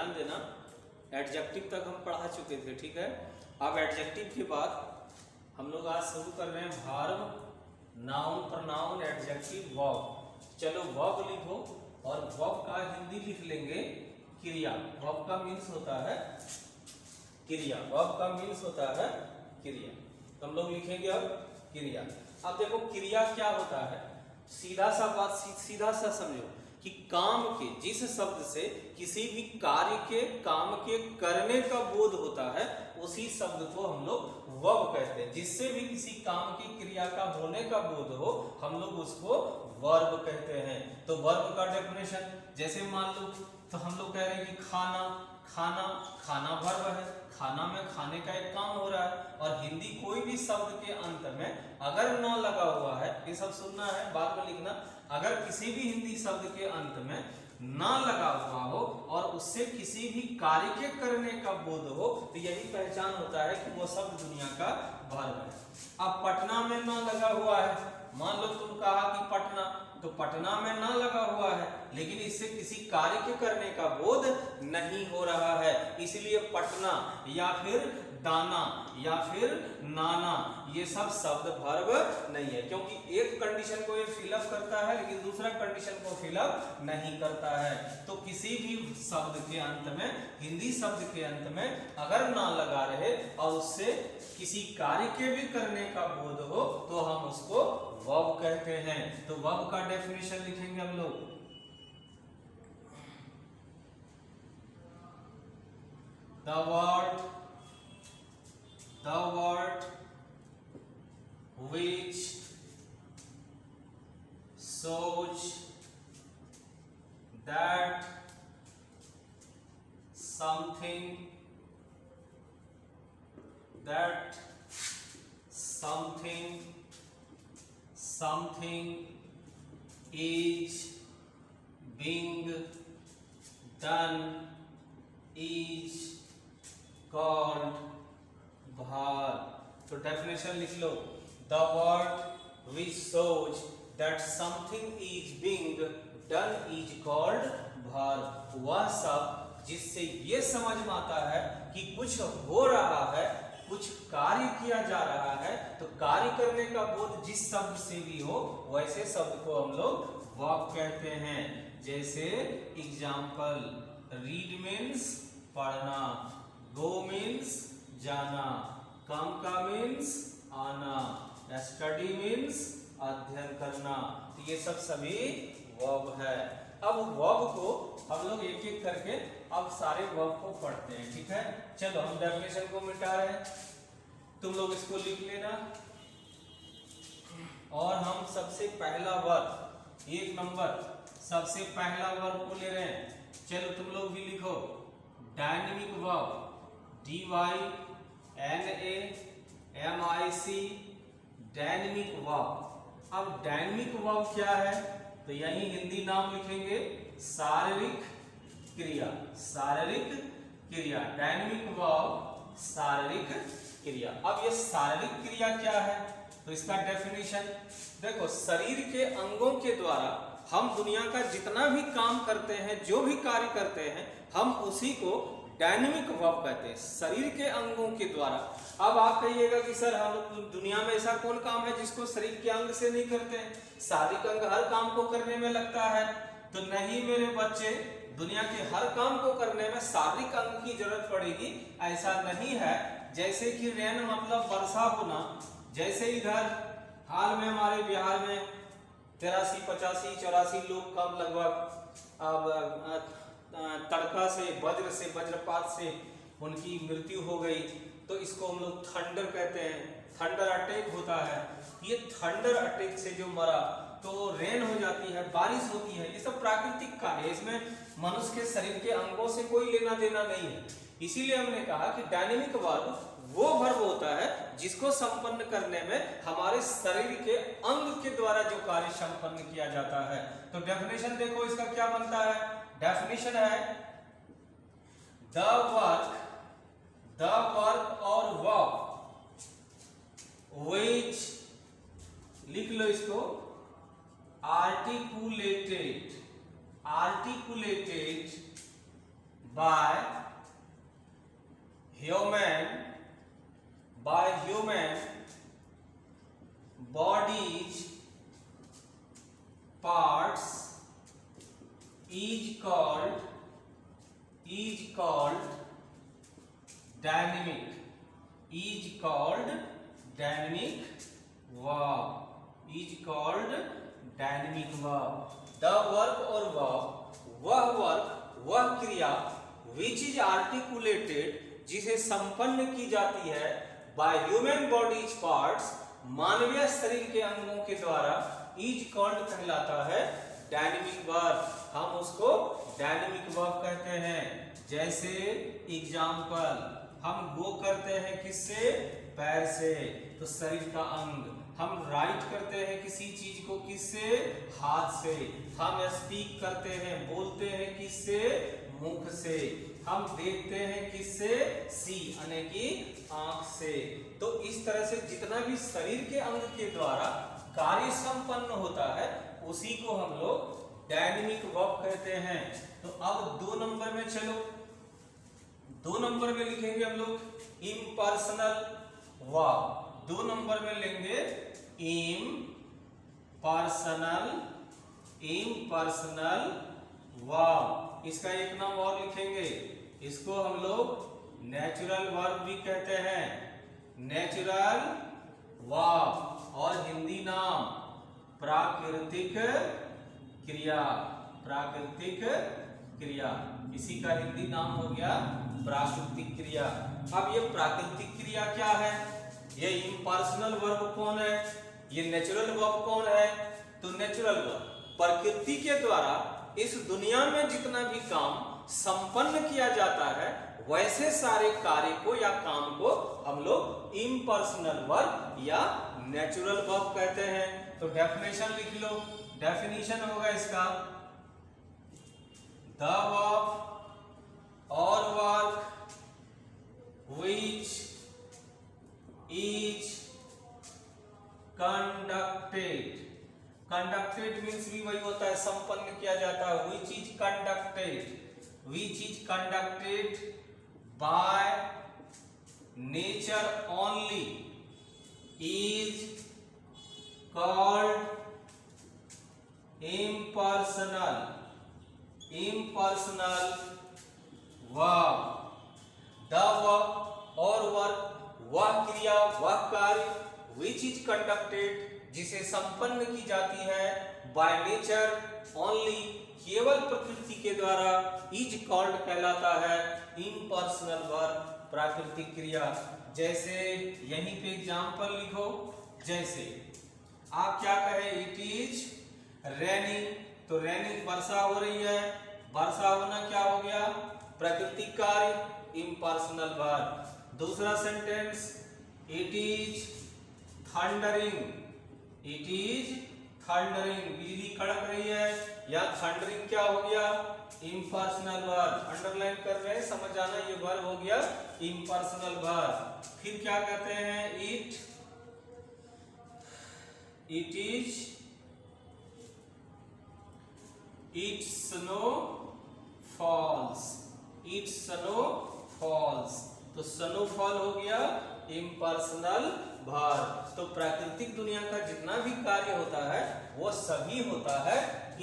ध्यान देना, एडजेक्टिव तक हम पढ़ा चुके थे, ठीक है। अब एडजेक्टिव के बाद हम लोग आज शुरू कर रहे हैं verb, noun, pronoun, adjective, verb. चलो वर्ब लिखो और वर्ब का हिंदी लिख लेंगे क्रिया। वर्ब का मीन्स होता है क्रिया, वर्ब का मीन्स होता है क्रिया। तो हम लोग लिखेंगे अब क्रिया। अब देखो क्रिया क्या होता है, सीधा सा बात, सीधा सा समझो कि काम के, जिस शब्द से किसी भी कार्य के, काम के करने का बोध होता है, उसी शब्द को हम लोग वर्ब कहते हैं। जिससे भी किसी काम की क्रिया का होने का बोध हो, हम लोग उसको वर्ब कहते हैं। तो वर्ब का डेफिनेशन, जैसे मान लो तो हम लोग कह रहे हैं कि खाना, खाना, खाना वर्ब है, खाना में खाने का एक काम हो रहा है। और हिंदी कोई भी शब्द के अंत में अगर न लगा हुआ है, ये सब सुनना है, बाद में लिखना, अगर किसी भी हिंदी शब्द के अंत में न लगा हुआ हो और उससे किसी भी कार्य के करने का बोध हो, तो यही पहचान होता है कि वो शब्द दुनिया का वर्ब है। अब पटना में न लगा हुआ है, मान लो तुम कहा कि पटना, तो पटना में न लगा हुआ है, लेकिन इससे किसी कार्य के करने का बोध नहीं हो रहा है, इसलिए पटना या फिर दाना या फिर नाना, ये सब शब्द वर्ब नहीं है, क्योंकि एक कंडीशन को ये फिलअप करता है लेकिन दूसरा कंडीशन को फिलअप नहीं करता है। तो किसी भी शब्द के अंत में, हिंदी शब्द के अंत में अगर ना लगा रहे और उससे किसी कार्य के भी करने का बोध हो, तो हम उसको वर्ब कहते हैं। तो वर्ब का डेफिनेशन लिखेंगे हम लोग, the word which shows that something is being done is called verb। तो डेफिनेशन लिख लो, the word which shows that something is being done is called verb। वह सब जिससे ये समझ में आता है कि कुछ हो रहा है, कुछ कार्य किया जा रहा है, तो कार्य करने का बोध जिस शब्द से भी हो, वैसे शब्द को हम लोग वर्ब कहते हैं। जैसे एग्जाम्पल, रीड मीन्स पढ़ना, गो मीन्स जाना, कम का मीन्स आना, स्टडी मीन्स अध्ययन करना। तो ये सब सभी वर्ब है। अब वर्ब को हम लोग एक एक करके अब सारे वर्ब को पढ़ते हैं, ठीक है। चलो हम डेफिनेशन को मिटा रहे हैं, तुम लोग इसको लिख लेना। और हम सबसे पहला वर्ब, 1 नंबर सबसे पहला वर्ब को ले रहे हैं। चलो तुम लोग भी लिखो, dynamic verb, DYNAMIC, dynamic verb. अब डायनेमिक वर्ब क्या है, तो यही हिंदी नाम लिखेंगे, शारीरिक क्रिया, शारीरिक क्रिया, डायनेमिक वर्ब शारीरिक क्रिया। अब ये शारीरिक क्रिया क्या है, तो इसका डेफिनेशन देखो, शरीर के अंगों के द्वारा हम दुनिया का जितना भी काम करते हैं, जो भी कार्य करते हैं, हम उसी को डायनेमिक वर्ब कहते हैं, शरीर के अंगों के द्वारा। अब आप कहिएगा कि सर हम दुनिया में ऐसा कौन काम है जिसको शरीर के अंग से नहीं करते हैं, शारीरिक अंग हर काम को करने में लगता है। तो नहीं मेरे बच्चे, दुनिया के हर काम को करने में शारीरिक अंग की जरूरत पड़ेगी, ऐसा नहीं है। जैसे कि रेन मतलब वर्षा होना, जैसे इधर हाल में हमारे बिहार में 83, 85, 84 लोग का लगभग तड़का से, वज्रपात से उनकी मृत्यु हो गई, तो इसको हम लोग थंडर कहते हैं, थंडर अटैक होता है। ये थंडर अटैक से जो मरा, तो रेन हो जाती है, बारिश होती है, ये सब प्राकृतिक कार्य है, इसमें मनुष्य के शरीर के अंगों से कोई लेना देना नहीं है। इसीलिए हमने कहा कि डायनेमिक वर्ब वो वर्ब होता है जिसको संपन्न करने में हमारे शरीर के अंग के द्वारा जो कार्य संपन्न किया जाता है। तो डेफिनेशन देखो इसका क्या बनता है, डेफिनेशन है द वर्क और वर्ब व्हिच, लिख लो इसको, articulated by human bodies parts is called dynamic verb. The work or verb, वह क्रिया which is articulated, जिसे संपन्न की जाती है by human bodies parts, मानवीय शरीर के अंगों के द्वारा, is called कहलाता है डायनेमिक वर्ब. हम उसको डायनेमिक वर्ब कहते हैं. जैसे एग्जाम्पल, हम गो करते हैं किससे? पैर से, तो शरीर का अंग. हम राइट करते हैं किसी चीज को किससे? हाथ से. हम स्पीक करते हैं, बोलते हैं किससे? मुख से. हम देखते हैं किससे? सी यानी कि आंख से. तो इस तरह से जितना भी शरीर के अंग के द्वारा कार्य संपन्न होता है उसी को हम लोग डायनेमिक वर्ब कहते हैं. तो अब 2 नंबर में चलो, 2 नंबर में लिखेंगे हम लोग इम्पर्सनल वर्ब. 2 नंबर में लेंगे इम्पर्सनल वर्ब. इसका एक नाम और लिखेंगे, इसको हम लोग नेचुरल वर्ब भी कहते हैं. नेचुरल वर्ब और हिंदी नाम प्राकृतिक क्रिया. इसी का हिंदी नाम हो गया प्राकृतिक क्रिया. अब ये प्राकृतिक क्रिया क्या है? ये इम्पर्सनल वर्ब कौन है? ये नेचुरल वर्ब कौन है? तो नेचुरल वर्ब प्रकृति के द्वारा इस दुनिया में जितना भी काम संपन्न किया जाता है वैसे सारे कार्य को या काम को हम लोग इम्पर्सनल वर्ब या नेचुरल वर्ब कहते हैं. तो डेफिनेशन लिख लो. डेफिनेशन होगा इसका, द वर्ब और work which is conducted means भी वही होता है, संपन्न किया जाता है. which is conducted by nature only is called impersonal verb. The verb और वर्क, वह क्रिया वह कार्य which is conducted, जिसे संपन्न की जाती है by nature only, केवल प्रकृति के द्वारा, is called कहलाता है impersonal verb, प्राकृतिक क्रिया. जैसे यहीं पे एग्जाम्पल लिखो. जैसे आप क्या कहें? It is raining. तो रेनिंग वर्षा हो रही है. वर्षा होना क्या हो गया? प्राकृतिक कार्य, इम्पर्सनल वर्ब. दूसरा सेंटेंस, इट इज थंडरिंग. बिजली कड़क रही है, या थंडरिंग क्या हो गया? Impersonal verb. अंडरलाइन कर रहे हैं, समझ आना, ये वर्ब हो गया इम्पर्सनल वर्ब. फिर क्या कहते हैं? It snow falls. तो snowfall हो गया इम्पर्सनल वर्ब. तो प्राकृतिक दुनिया का जितना भी कार्य होता है वो सभी होता है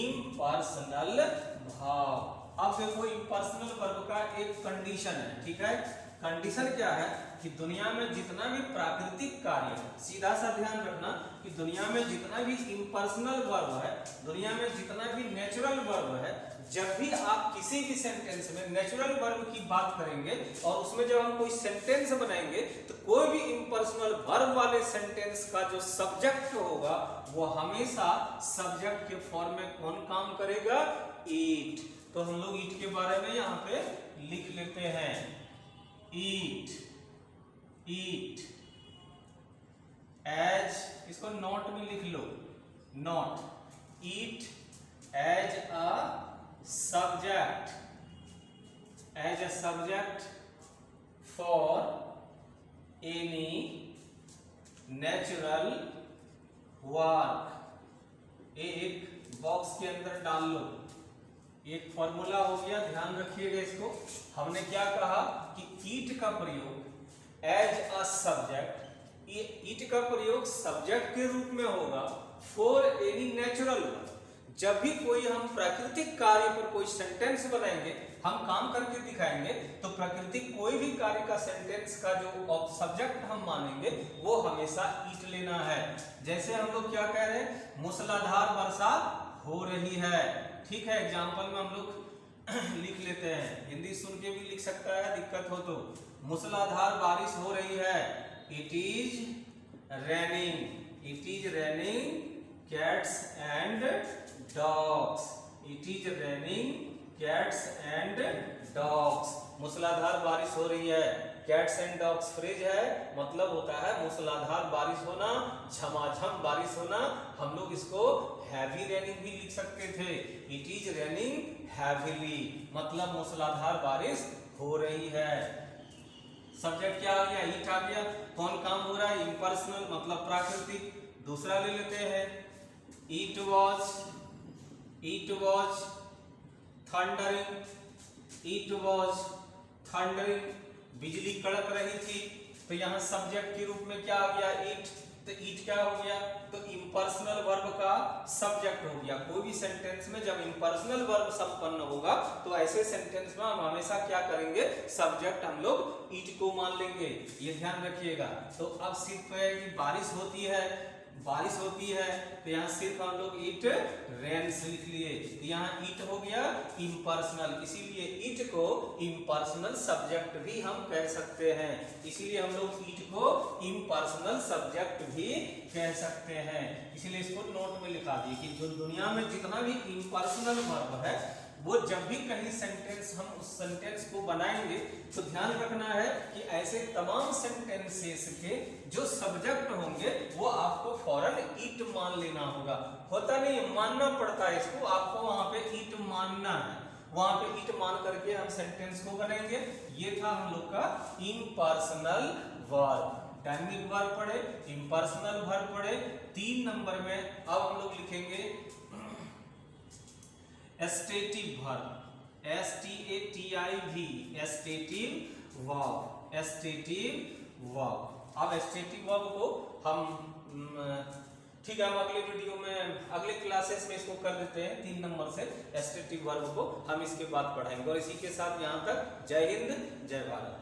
इम्पर्सनल वर्ब. अब देखो इम्पर्सनल वर्ब का एक कंडीशन है. ठीक है, कंडीशन क्या है कि दुनिया में जितना भी प्राकृतिक कार्य है, सीधा सा ध्यान रखना कि दुनिया में जितना भी इम्पर्सनल वर्ब है, दुनिया में जितना भी नेचुरल वर्ब है, जब भी आप किसी भी सेंटेंस में नेचुरल वर्ब की बात करेंगे और उसमें जब हम कोई सेंटेंस बनाएंगे तो कोई भी इम्पर्सनल वर्ब वाले सेंटेंस का जो सब्जेक्ट होगा वो हमेशा सब्जेक्ट के फॉर्म में कौन काम करेगा? ईट. तो हम लोग ईट के बारे में यहाँ पे लिख लेते हैं. ईट एज, इसको नॉट में लिख लो. Note. It as a subject for any natural work. एक बॉक्स के अंदर डाल लो. एक फॉर्मूला हो गया, ध्यान रखिएगा इसको। हमने क्या कहा कि ईट का प्रयोग एज अ सब्जेक्ट, ये ईट का प्रयोग सब्जेक्ट के रूप में होगा फॉर एनी नेचुरल वर्क। जब भी कोई हम प्राकृतिक कार्य पर कोई सेंटेंस बनाएंगे, हम काम करके दिखाएंगे, तो प्राकृतिक कोई भी कार्य का सेंटेंस का जो सब्जेक्ट हम मानेंगे वो हमेशा ईट लेना है। जैसे हम लोग क्या कह रहे हैं, मूसलाधार वर्षा हो रही है, ठीक है। एग्जाम्पल में हम लोग लिख लेते हैं, हिंदी सुन के भी लिख सकता है दिक्कत हो तो। मूसलाधार बारिश हो रही है, it is raining, it is raining cats and dogs, it is raining cats and dogs. मूसलाधार बारिश हो रही है, कैट्स एंड डॉग्स फ्रेज है, मतलब होता है मूसलाधार बारिश होना, झमाझम बारिश होना। हम लोग इसको हैवी रेनिंग भी लिख सकते थे, इट इज रेनिंग हैवीली, मतलब मूसलाधार बारिश हो रही है। सब्जेक्ट क्या आ गया, ईट आ गया। कौन काम हो रहा है, इम्पर्सनल मतलब प्राकृतिक। दूसरा ले लेते हैं, it was thundering, it was thundering, बिजली कड़क रही थी। तो यहाँ सब्जेक्ट के रूप में क्या आ गया, ईट। तो ईट क्या हो गया, तो इम्पर्सनल वर्ब का सब्जेक्ट हो गया। कोई भी सेंटेंस में जब इम्पर्सनल वर्ब संपन्न होगा तो ऐसे सेंटेंस में हम हमेशा क्या करेंगे, सब्जेक्ट हम लोग ईट को मान लेंगे, ये ध्यान रखिएगा। तो अब सिर्फ बारिश होती है, बारिश होती है, तो यहाँ सिर्फ हम लोग इट रेन्स लिख लिए, तो यहाँ इट हो गया इम्पर्सनल, इसीलिए इट को इम्पर्सनल सब्जेक्ट भी हम कह सकते हैं। इसीलिए हम लोग इट को इम्पर्सनल सब्जेक्ट भी कह सकते हैं। इसीलिए इसको नोट में लिखा दिए कि जो दुनिया में जितना भी इम्पर्सनल वर्ब है, वो जब भी कहीं सेंटेंस हम उस सेंटेंस को बनाएंगे तो ध्यान रखना है कि ऐसे तमाम सेंटेंसेस के जो सब्जेक्ट होंगे वो आपको फौरन इट मान लेना होगा। होता नहीं, मानना पड़ता है इसको, आपको वहां पे इट मानना है, वहां पे इट मान करके हम सेंटेंस को बनाएंगे। ये था हम लोग का इम्पर्सनल वर्ब। डायनेमिक वर्ब पढ़े, इम्पर्सनल वर्ब पढ़े। 3 नंबर में अब हम लोग लिखेंगे एस्टेटिव वर्ब, S-T-A-T-I-V, एस्टेटिव वर्ब, एस्टेटिव वर्ब। अब एस्टेटिव वर्ब को हम ठीक है, हम अगले वीडियो में, अगले क्लासेस में इसको कर देते हैं। 3 नंबर से एस्टेटिव वर्ब को हम इसके बाद पढ़ाएंगे। और इसी के साथ यहाँ तक जय हिंद, जय भारत।